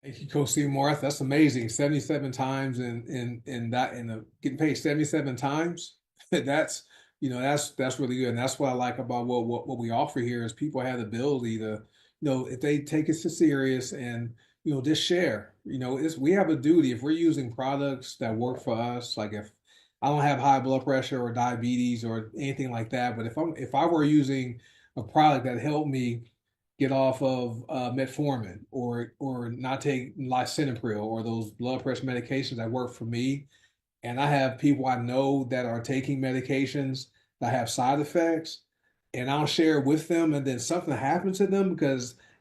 Thank you, Coach Seymour. That's amazing. 77 times and getting paid 77 times. That's that's really good. And that's what I like about what we offer here is people have the ability to, if they take it so serious and just share. It's we have a duty if we're using products that work for us, like if I don't have high blood pressure or diabetes or anything like that, but if I were using a product that helped me get off of metformin or not take lisinopril or those blood pressure medications that work for me. And I have people I know that are taking medications that have side effects, and I'll share it with them, and then something happens to them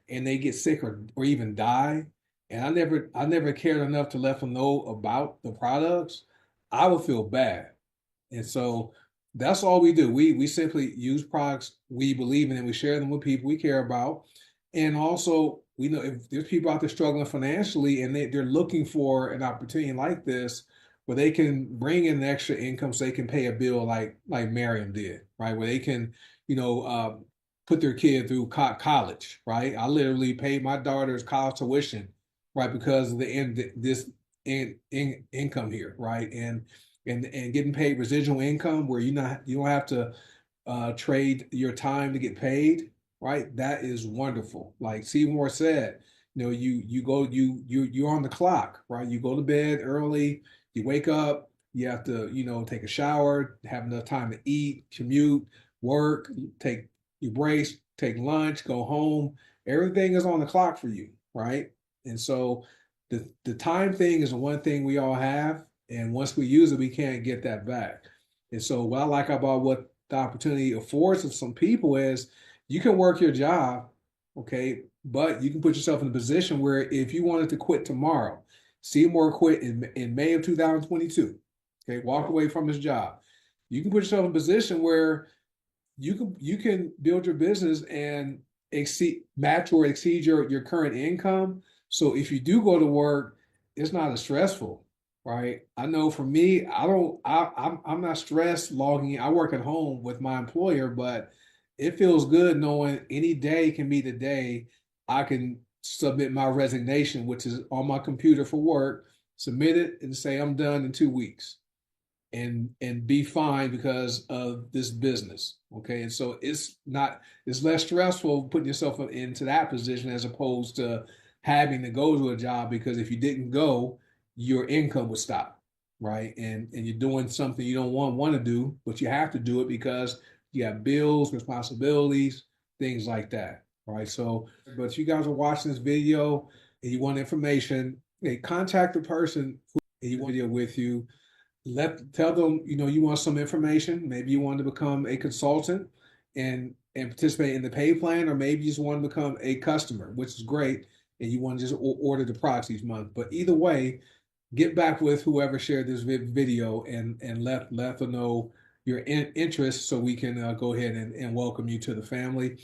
and they get sick or even die. And I never cared enough to let them know about the products. I would feel bad. And so that's all we do. We simply use products we believe in and we share them with people we care about. And also, we know if there's people out there struggling financially and they're looking for an opportunity like this where they can bring in extra income so they can pay a bill like Mariam did, right? Where they can, you know, uh, put their kid through college, right? I literally paid my daughter's college tuition, right, because of the this income here, right? And getting paid residual income where you don't have to trade your time to get paid, right? That is wonderful. Like Seymour said, you're on the clock, right? You go to bed early, you wake up, you have to take a shower, have enough time to eat, commute, work, take your breaks, take lunch, go home. Everything is on the clock for you, right? And so the time thing is the one thing we all have, and once we use it, we can't get that back. And so what I like about what the opportunity affords to some people is you can work your job, okay, but you can put yourself in a position where if you wanted to quit tomorrow, Seymour quit in May of 2022, okay, walked away from his job. You can put yourself in a position where you can build your business and match or exceed your current income. So if you do go to work, it's not as stressful, right? I know for me, I don't I'm not stressed logging in. I work at home with my employer, but it feels good knowing any day can be the day I can submit my resignation, which is on my computer for work, submit it and say I'm done in 2 weeks and be fine because of this business. Okay. And so it's less stressful putting yourself into that position as opposed to having to go to a job because if you didn't go, your income would stop. Right. And you're doing something you don't want to do, but you have to do it because you have bills, responsibilities, things like that. Right. So, but if you guys are watching this video and you want information, hey, contact the person who you want video with you, tell them you want some information, maybe you want to become a consultant and participate in the pay plan, or maybe you just want to become a customer, which is great, and you want to just order the products each month. But either way, get back with whoever shared this video and let them know your interest so we can go ahead and welcome you to the family.